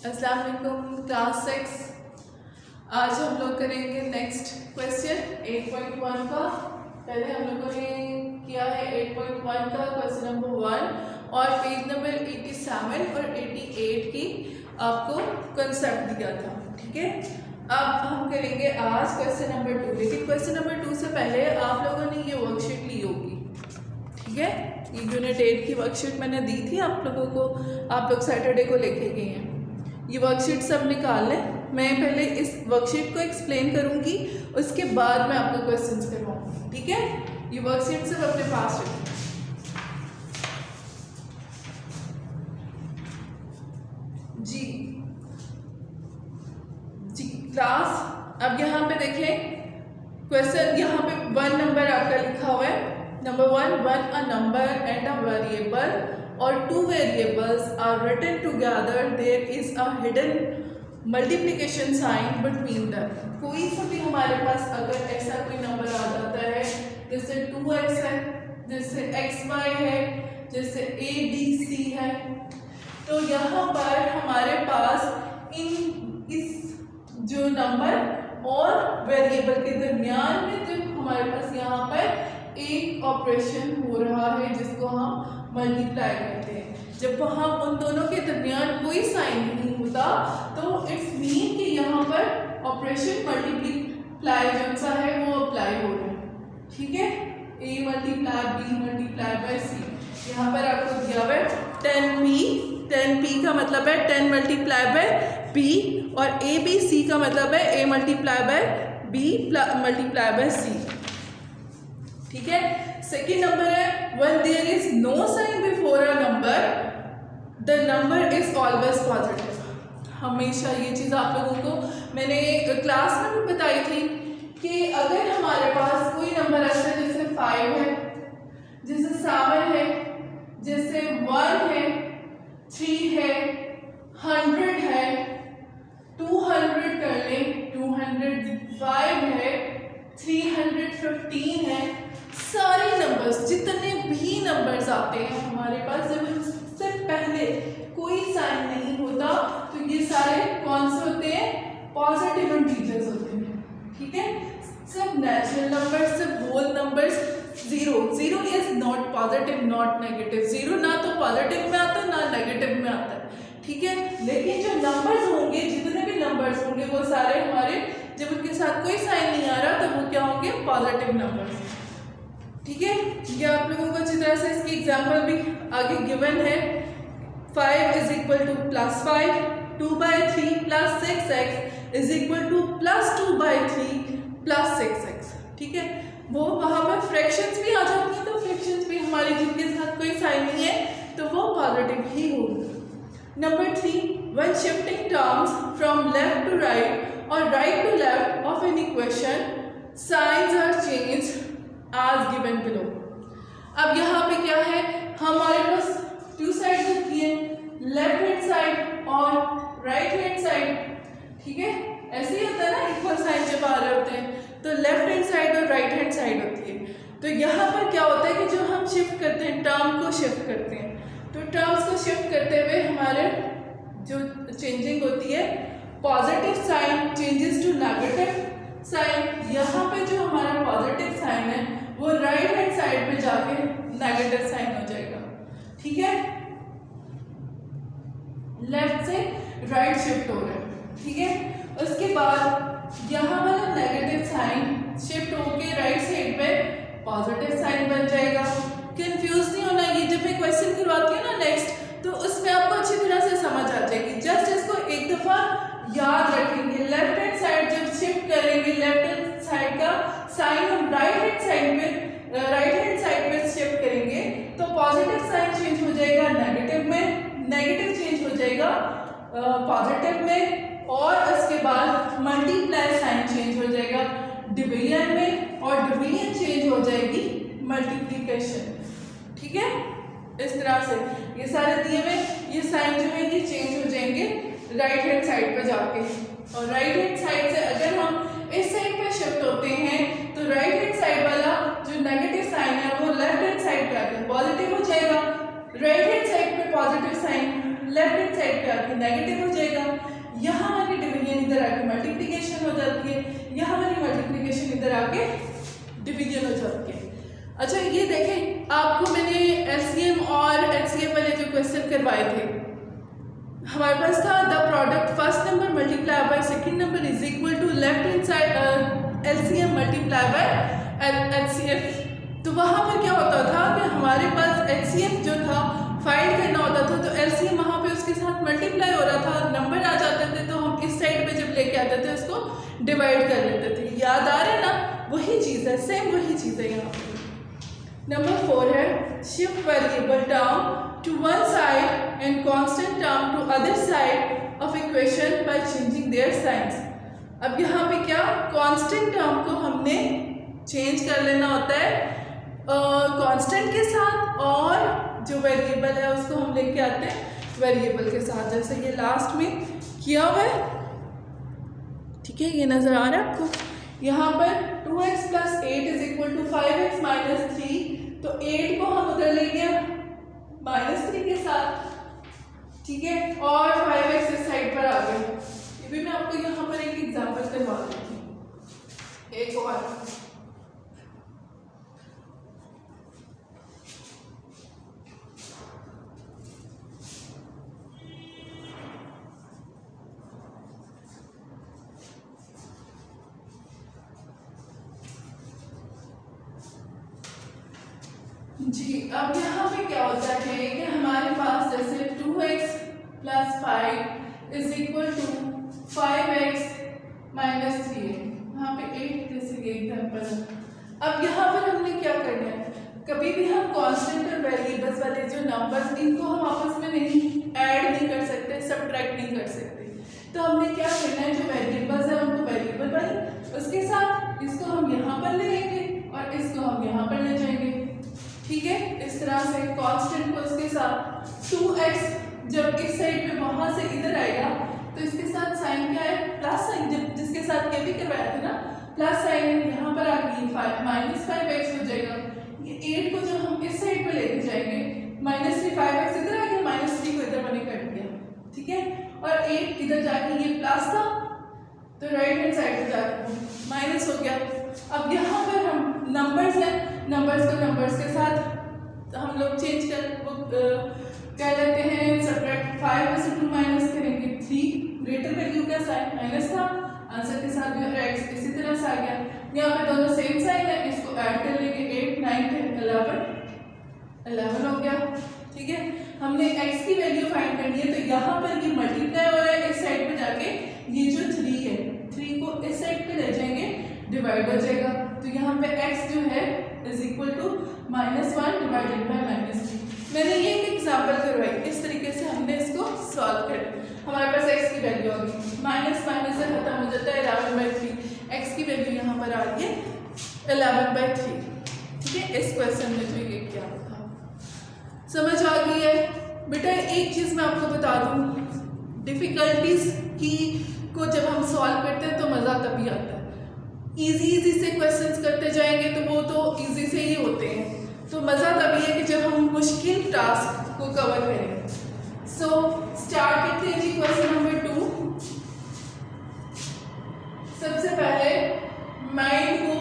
अस्सलाम वालेकुम क्लास 6। आज हम लोग करेंगे नेक्स्ट क्वेश्चन 8.1 का। पहले हम लोगों ने किया है 8.1 का क्वेश्चन नंबर 1 और पेज नंबर 87 और 88 की आपको कंसेप्ट दिया था। ठीक है, अब हम करेंगे आज क्वेश्चन नंबर 2। लेकिन क्वेश्चन नंबर 2 से पहले आप लोगों ने ये वर्कशीट ली होगी। ठीक है, ये यूनिट 8 की वर्कशीट मैंने दी थी आप लोगों को, आप लोग सैटरडे को लेके गए हैं। ये वर्कशीट सब निकाल लें। मैं पहले इस वर्कशीट को एक्सप्लेन करूंगी, उसके बाद मैं आपको क्वेश्चंस करवाऊंगी। ठीक है, ये वर्कशीट सब अपने पास रखें। जी जी क्लास, अब यहाँ पे देखें क्वेश्चन, यहाँ पे 1 नंबर आपका लिखा हुआ है। Number 1 a number and a variable or two variables are written together, there is a hidden multiplication sign between them। कोई सा भी हमारे पास अगर ऐसा कोई नंबर आ जाता है, जैसे 2x है, जैसे xy है, जैसे abc है, तो यहाँ पर हमारे पास इस जो नंबर और वेरिएबल के दरमियान में जो हमारे पास यहाँ पर एक ऑपरेशन हो रहा है जिसको हम मल्टीप्लाई करते हैं। जब हम उन दोनों के दरमियान कोई साइन नहीं होता तो इट्स मीन कि यहाँ पर ऑपरेशन मल्टीप्लाई जो सा है वो अप्लाई हो रहा है। ठीक है, a multiply b multiply by c। यहाँ पर आपको दिया हुआ है 10p का मतलब है 10 मल्टीप्लाई बाय b, और abc का मतलब है a multiply by b multiply by c। ठीक है, सेकेंड नंबर है when there is no sign before a number the number is always positive। हमेशा ये चीज़ आप लोगों को मैंने क्लास में भी बताई थी कि अगर हमारे पास कोई नंबर ऐसा है जैसे 5 है, जैसे 7 है, जैसे 1 है, 3 है, 100 है, 200 कर लें, 205 है, 315 है, सारे नंबर्स जितने भी नंबर्स आते हैं हमारे पास, जब इससे पहले कोई साइन नहीं होता तो ये सारे कौन से होते हैं? पॉजिटिव इंटीजर्स होते हैं। ठीक है, सब नेचुरल नंबर्स, सब whole numbers. Zero is not positive not negative. Zero ना तो पॉजिटिव में आता है ना नेगेटिव में आता है। ठीक है, लेकिन जो नंबर्स होंगे, जितने भी नंबर्स होंगे वो सारे हमारे, जब उनके साथ कोई साइन नहीं आ रहा तो वो क्या होंगे? Positive numbers. ठीक है, ये आप लोगों को अच्छी तरह से इसकी एग्जाम्पल भी आगे गिवन है। 5 is equal to +5, 2/3 + 6x is equal to +2/3 + 6x। ठीक है, वो वहाँ पर फ्रैक्शंस भी आ जाती हैं, तो फ्रैक्शंस भी हमारी जिनके साथ कोई साइन नहीं है तो वो पॉजिटिव ही होगी। Number 3, when shifting terms from left to right or right to left of an equation, signs are changed as given below। अब यहाँ पे क्या है, हमारे पास 2 साइड होती है, लेफ्ट हैंड साइड और राइट हैंड साइड। ठीक है, ऐसे ही होता है ना, इक्वल साइन जब आ रहे होते हैं तो लेफ्ट हैंड साइड और राइट हैंड साइड होती है। तो यहाँ पर क्या होता है कि जो हम शिफ्ट करते हैं, टर्म को शिफ्ट करते हैं, तो टर्म्स को शिफ्ट करते हुए हमारे जो चेंजिंग होती है, positive sign changes to negative sign. यहाँ पे जो हमारा पॉजिटिव साइन है वो राइट हैंड साइड पे जाके नेगेटिव साइन हो जाएगा। ठीक है, लेफ्ट से राइट शिफ्ट हो रहा है। ठीक है, उसके बाद यहाँ वाला नेगेटिव साइन शिफ्ट होके राइट साइड पे पॉजिटिव साइन बन जाएगा। कंफ्यूज नहीं होना, ये जब मैं क्वेश्चन करवाती हूँ ना नेक्स्ट, तो उसमें आपको अच्छी तरह से समझ आ जाएगी। जस्ट इसको एक दफा याद रखेंगे। लेफ्ट हैंड साइड जब शिफ्ट करेंगे, लेफ्ट हैंड साइड का साइन हम राइट हैंड साइड पे शिफ्ट करेंगे तो पॉजिटिव साइन चेंज हो जाएगा नेगेटिव में, नेगेटिव चेंज हो जाएगा पॉजिटिव में, और उसके बाद मल्टीप्लाई साइन चेंज हो जाएगा डिवीजन में, और डिवीजन चेंज हो जाएगी मल्टीप्लिकेशन। ठीक है, इस तरह से ये सारे दिए हुए ये साइन जो है ये चेंज हो जाएंगे राइट हैंड साइड पे जाके। और राइट हैंड साइड से अगर हम इस साइड पे शिफ्ट होते हैं तो राइट हैंड साइड वाला जो नेगेटिव साइन है वो लेफ्ट हैंड साइड पे आके पॉजिटिव हो जाएगा, राइट हैंड साइड पे positive sign left hand side पे आके नेगेटिव हो जाएगा। यहाँ वाली डिवीजन इधर आके मल्टीप्लिकेशन हो जाती है, यहाँ वाली मल्टीप्लिकेशन इधर आके डिवीजन हो जाती है। अच्छा ये देखें, आपको मैंने एलसीएम और एचसीएफ वाले जो क्वेश्चन करवाए थे, हमारे पास था the product first number multiply by second number is equal to left hand side LCM multiply by HCF. तो वहाँ पर क्या होता था कि हमारे पास एचसीएफ जो था फाइंड करना होता था, तो एलसीएम वहाँ पे उसके साथ मल्टीप्लाई हो रहा था, नंबर आ जाते थे, तो हम इस साइड पे जब लेके आते थे उसको डिवाइड कर लेते थे। याद आ रहा है ना, वही चीज़ है, सेम वही चीज़ है यहाँ पे। नंबर 4 है shift variable term to one side and constant term to other side of equation by changing their signs. अब यहाँ पे क्या, कांस्टेंट टर्म को हमने चेंज कर लेना होता है कांस्टेंट के साथ, और जो वेरिएबल है उसको हम लेके आते हैं वेरिएबल के साथ, जैसे ये लास्ट में किया हुआ है। ठीक है, ये नजर आ रहा है आपको। यहाँ पर 2x + 8 is equal to 5x - 3, तो 8 को हम उधर ले गया -3 के साथ, ठीक है, और 5x इस साइड पर आ गया। ये भी मैं आपको यहाँ पर एक एग्जांपल करवा देती हूँ, एक और। जी, अब यहाँ पे क्या होता है कि हमारे पास जैसे 2x + 5 is equal to 5x - 3 है, यहाँ पे 8 जैसे ये एग्जाम्पल है। अब यहाँ पर हमने क्या करना है, कभी भी हम कांस्टेंट और वेरिएबल्स वाले जो नंबर्स, इनको हम आपस में नहीं ऐड नहीं कर सकते, सब्ट्रैक्ट नहीं कर सकते। तो हमने क्या करना है, जो वेरिएबल्स है उनको वेरिएबल वाले, उसके साथ इसको हम यहाँ पर ले लेंगे और इसको हम यहाँ पर ले जाएंगे। ठीक है, इस तरह से कांस्टेंट को इसके साथ 2x जब इस साइड पे वहां से इधर आएगा तो इसके साथ साइन क्या है, प्लस साइन, जब जिसके साथ ये भी करवाया था ना, प्लस साइन यहाँ पर आके -5x हो जाएगा। ये 8 को जब हम इस साइड पे लेके जाएंगे -3 5x इधर आ गया, -3 को इधर मैंने कर दिया, ठीक है, और 8 इधर जाके ये प्लस था तो राइट हैंड साइड पे जाके माइनस हो गया। अब यहाँ पर हम नंबर्स हैं, नंबर्स को नंबर्स के साथ हम लोग चेंज कर लेते हैं, सब्ट्रैक्ट 5 में से 2 माइनस करेंगे 3, ग्रेटर वैल्यू का साइन माइनस था, आंसर के साथ जो है x इसी तरह से आ गया। यहाँ पे दोनों सेम साइन है, इसको ऐड कर लेंगे 8 9 10 11 हो गया। ठीक है, हमने x की वैल्यू फाइंड करनी है, तो यहाँ पर ये मल्टीप्लाई हो रहा है इस साइड पे जाके, ये जो 3 है 3 को इस साइड पे ले जाएंगे, डिवाइड हो जाएगा, तो यहाँ पे x जो है is equal to -1 divided by -3। मैंने ये एक एग्जांपल करवाई, इस तरीके से हमने इसको सॉल्व कर, हमारे पास x की वैल्यू होगी माइनस से खत्म हो जाता है 11/3, x की वैल्यू यहाँ पर आ रही है 11/3। ठीक है, इस क्वेश्चन में जो ये क्या था समझ आ गई है बेटा। एक चीज़ मैं आपको बता दूँ, डिफिकल्टीज की को जब हम सॉल्व करते हैं तो मज़ा तभी आता है। इजी से क्वेश्चंस करते जाएंगे तो वो तो इजी से ही होते हैं, तो मज़ा तभी है कि जब हम मुश्किल टास्क को कवर करें। सो स्टार्ट करते हैं जी क्वेश्चन नंबर 2। सबसे पहले माइंड को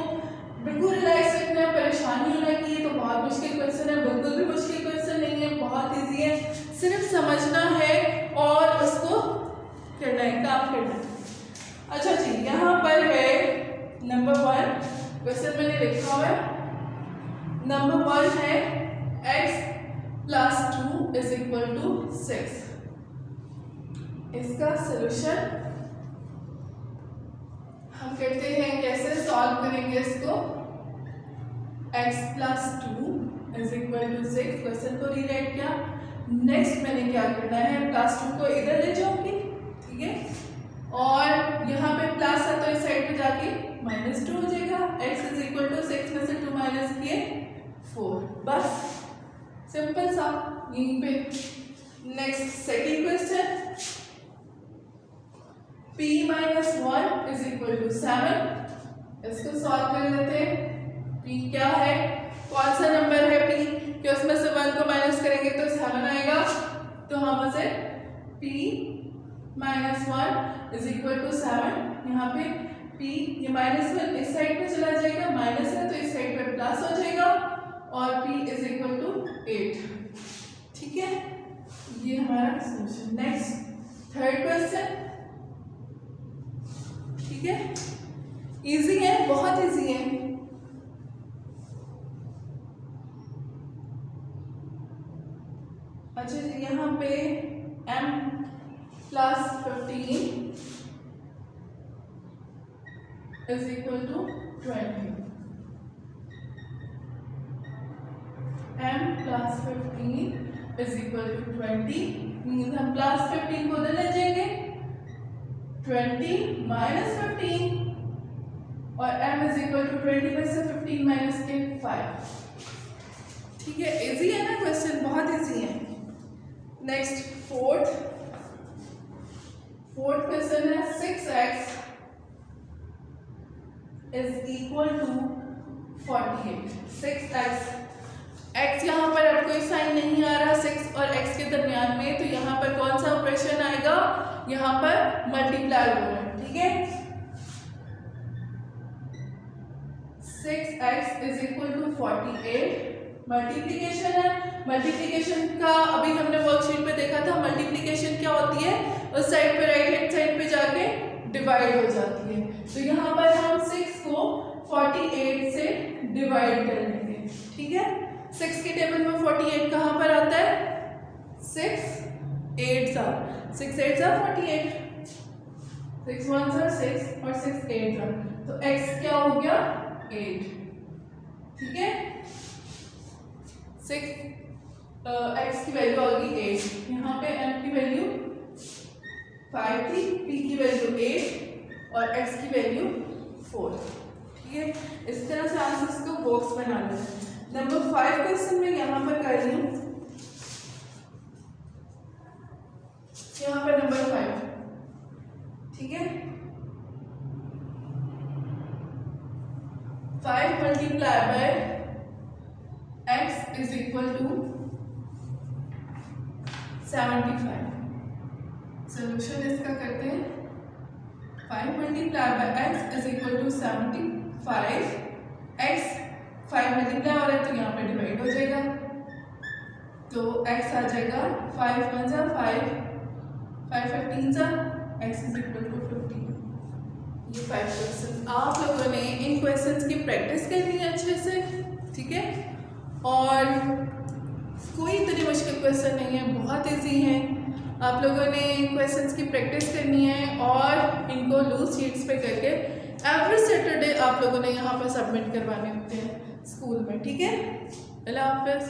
बिल्कुल रिलैक्स रखना है, परेशानी होना कि ये तो बहुत मुश्किल क्वेश्चन है, बिल्कुल भी मुश्किल क्वेश्चन नहीं है, बहुत इजी है, सिर्फ समझना है और उसको करना है, काम करना है। अच्छा जी, यहाँ पर है नंबर 1 क्वेश्चन मैंने लिखा हुआ है। नंबर 1 है x + 2 इज इक्वल टू 6। इसका सोल्यूशन हम करते हैं, कैसे सॉल्व करेंगे इसको। x + 2 is equal to 6, question को रीराइट किया। नेक्स्ट मैंने क्या करना है, +2 को इधर ले जाऊंगी, ठीक है, और यहाँ पे प्लस है तो इस साइड पे जाके -2 हो जाएगा। x इज इक्वल टू 6 में से 2 माइनस किए 4, बस सिंपल सा यहीं पे। Next second question, p - 1 is equal to 7। इसको सॉल्व कर लेते हैं। p क्या है, कौन सा नंबर है p कि उसमें से 1 को माइनस करेंगे तो 7 आएगा, तो हम उसे p -1 इज इक्वल टू 7। यहाँ पे p ये -1 इस साइड पे चला जाएगा, माइनस है तो इस साइड पे प्लस हो जाएगा और p इज इक्वल टू 8। ठीक है, ये हमारा सोल्यूशन। Next third question. ठीक है, इजी है, बहुत इजी है। अच्छा, यहाँ पे m plus 15 is equal to 20। m plus 15 is equal to 20 means हम प्लस 15 को उधर ले जाएंगे, 20 माइनस 15 और m इज इक्वल टू 20 में से 15 माइनस के 5। ठीक है, इजी है ना क्वेश्चन, बहुत इजी है। नेक्स्ट फोर्थ क्वेश्चन है 6x is equal to 48। 6x, x यहाँ पर अब कोई साइन नहीं आ रहा 6 और x के दरमियान में, तो यहाँ पर कौन सा ऑपरेशन आएगा, यहाँ पर मल्टीप्लाई हो रहा है। ठीक है, 6x is equal to 48, multiplication है। मल्टीप्लीकेशन का अभी हमने वर्कशीट पे देखा था, मल्टीप्लीकेशन क्या होती है, उस साइड पे राइट हैंड साइड पे जाके डिवाइड हो जाती है। तो यहाँ पर हम 6 को 48 से डिवाइड कर लेंगे। ठीक है, 6 के टेबल में 48 कहाँ पर आता है, 6 8s are 6 8s are 48, 6 1s are 6 और 6 8s are, तो x क्या हो गया 8। ठीक है, 6 x की वैल्यू आ गई 8, यहाँ पे m की वैल्यू 5 थी, p की वैल्यू 8 और x की वैल्यू 4। ठीक है, इस तरह से आंसर्स को बॉक्स बना लें। नंबर 5 क्वेश्चन में यहाँ पर कर रही हूँ, यहाँ पर नंबर 5। ठीक है, 5 multiply by x is equal to 75। Solution इसका करते हैं, 5 multiply by x is equal to 75। x 5 multiply हो रहा है तो यहाँ पे डिवाइड हो जाएगा, तो x आ जाएगा 5 1 जा 5, 5 15 जा, x इज इक्वल टू 15। ये 5 क्वेश्चन आप लोगों ने इन क्वेश्चंस की प्रैक्टिस करनी है अच्छे से। ठीक है, और कोई इतनी मुश्किल क्वेश्चन नहीं है, बहुत इजी है। आप लोगों ने क्वेश्चंस की प्रैक्टिस करनी है और इनको लूज शीट्स पे करके एवरी सैटरडे आप लोगों ने यहाँ पर सबमिट करवाने होते हैं स्कूल में। ठीक है, अल्लाह हाफ़िज़।